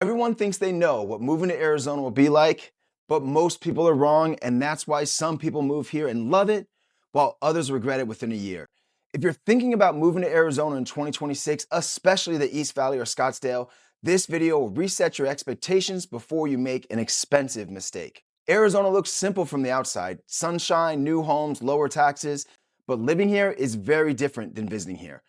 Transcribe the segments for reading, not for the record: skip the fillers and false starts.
Everyone thinks they know what moving to Arizona will be like, but most people are wrong, and that's why some people move here and love it, while others regret it within a year. If you're thinking about moving to Arizona in 2026, especially the East Valley or Scottsdale, this video will reset your expectations before you make an expensive mistake. Arizona looks simple from the outside: sunshine, new homes, lower taxes, but living here is very different than visiting here.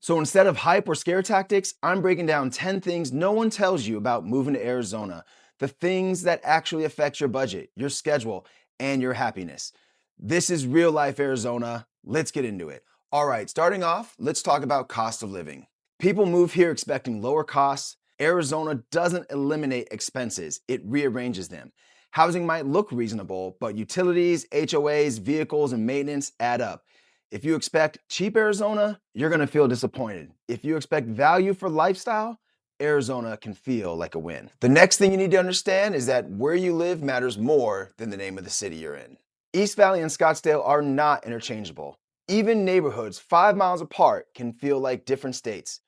So instead of hype or scare tactics, I'm breaking down 10 things no one tells you about moving to Arizona. The things that actually affect your budget, your schedule, and your happiness. This is real life Arizona. Let's get into it. All right, starting off, let's talk about cost of living. People move here expecting lower costs. Arizona doesn't eliminate expenses, it rearranges them. Housing might look reasonable, but utilities, HOAs, vehicles, and maintenance add up. If you expect cheap Arizona, you're going to feel disappointed. If you expect value for lifestyle, Arizona can feel like a win. The next thing you need to understand is that where you live matters more than the name of the city you're in. East Valley and Scottsdale are not interchangeable. Even neighborhoods 5 miles apart can feel like different states.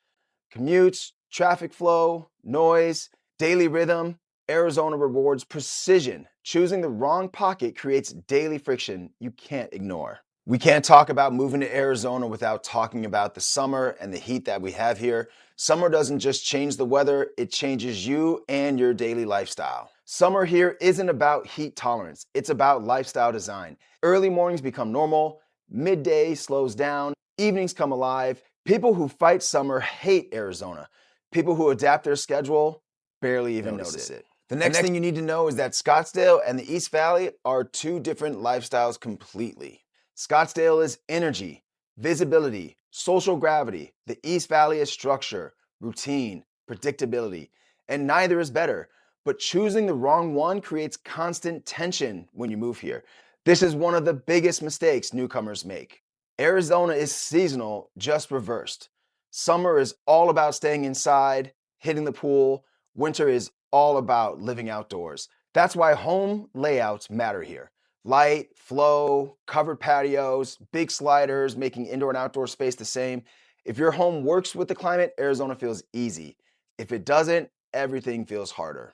Commutes, traffic flow, noise, daily rhythm. Arizona rewards precision. Choosing the wrong pocket creates daily friction you can't ignore. We can't talk about moving to Arizona without talking about the summer and the heat that we have here. Summer doesn't just change the weather, it changes you and your daily lifestyle. Summer here isn't about heat tolerance, it's about lifestyle design. Early mornings become normal, midday slows down, evenings come alive. People who fight summer hate Arizona. People who adapt their schedule barely even notice it. The next thing you need to know is that Scottsdale and the East Valley are two different lifestyles completely. Scottsdale is energy, visibility, social gravity. The East Valley is structure, routine, predictability, and neither is better. But choosing the wrong one creates constant tension when you move here. This is one of the biggest mistakes newcomers make. Arizona is seasonal, just reversed. Summer is all about staying inside, hitting the pool. Winter is all about living outdoors. That's why home layouts matter here. Light, flow, covered patios, big sliders, making indoor and outdoor space the same. If your home works with the climate, Arizona feels easy. If it doesn't, everything feels harder.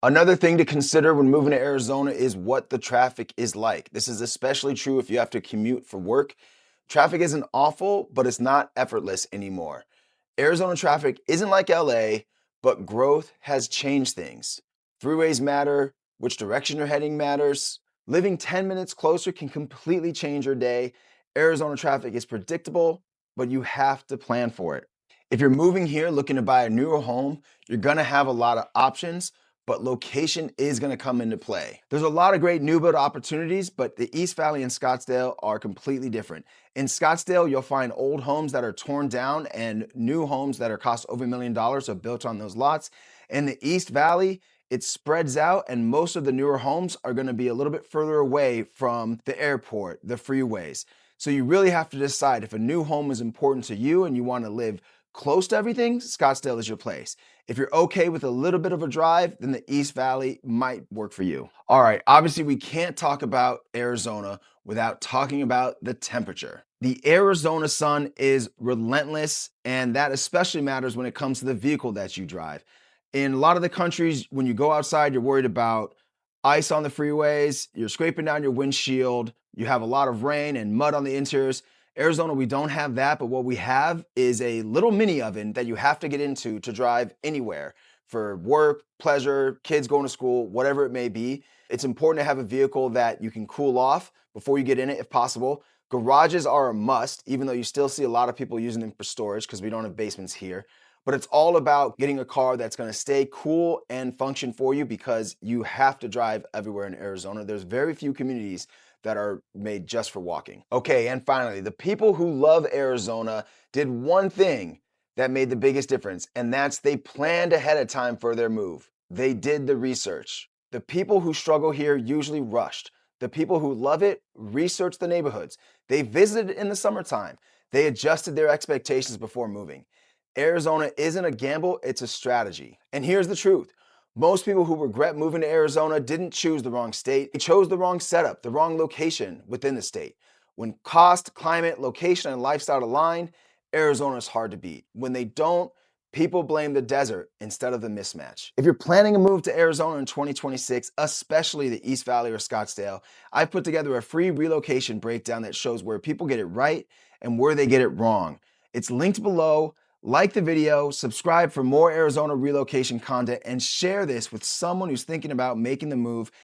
Another thing to consider when moving to Arizona is what the traffic is like. This is especially true if you have to commute for work. Traffic isn't awful, but it's not effortless anymore. Arizona traffic isn't like LA, but growth has changed things. Freeways matter, which direction you're heading matters. Living 10 minutes closer can completely change your day. Arizona traffic is predictable, but you have to plan for it. If you're moving here looking to buy a newer home, you're gonna have a lot of options, but location is gonna come into play. There's a lot of great new build opportunities, but the East Valley and Scottsdale are completely different. In Scottsdale, you'll find old homes that are torn down and new homes that are cost over $1 million are built on those lots. In the East Valley, it spreads out, and most of the newer homes are going to be a little bit further away from the airport, the freeways. So you really have to decide if a new home is important to you and you want to live close to everything, Scottsdale is your place. If you're okay with a little bit of a drive, then the East Valley might work for you. All right, obviously we can't talk about Arizona without talking about the temperature. The Arizona sun is relentless, and that especially matters when it comes to the vehicle that you drive. In a lot of the countries, when you go outside, you're worried about ice on the freeways, you're scraping down your windshield, you have a lot of rain and mud on the interiors. Arizona, we don't have that, but what we have is a little mini oven that you have to get into to drive anywhere for work, pleasure, kids going to school, whatever it may be. It's important to have a vehicle that you can cool off before you get in it if possible. Garages are a must, even though you still see a lot of people using them for storage because we don't have basements here. But it's all about getting a car that's going to stay cool and function for you because you have to drive everywhere in Arizona. There's very few communities that are made just for walking. Okay, and finally, the people who love Arizona did one thing that made the biggest difference, and that's they planned ahead of time for their move. They did the research. The people who struggle here usually rushed. The people who love it researched the neighborhoods. They visited in the summertime. They adjusted their expectations before moving. Arizona isn't a gamble, it's a strategy. And here's the truth. Most people who regret moving to Arizona didn't choose the wrong state. They chose the wrong setup, the wrong location within the state. When cost, climate, location, and lifestyle align, Arizona is hard to beat. When they don't, People blame the desert instead of the mismatch. If you're planning a move to Arizona in 2026, especially the East Valley or Scottsdale, I've put together a free relocation breakdown that shows where people get it right and where they get it wrong. It's linked below. Like the video, subscribe for more Arizona relocation content, and share this with someone who's thinking about making the move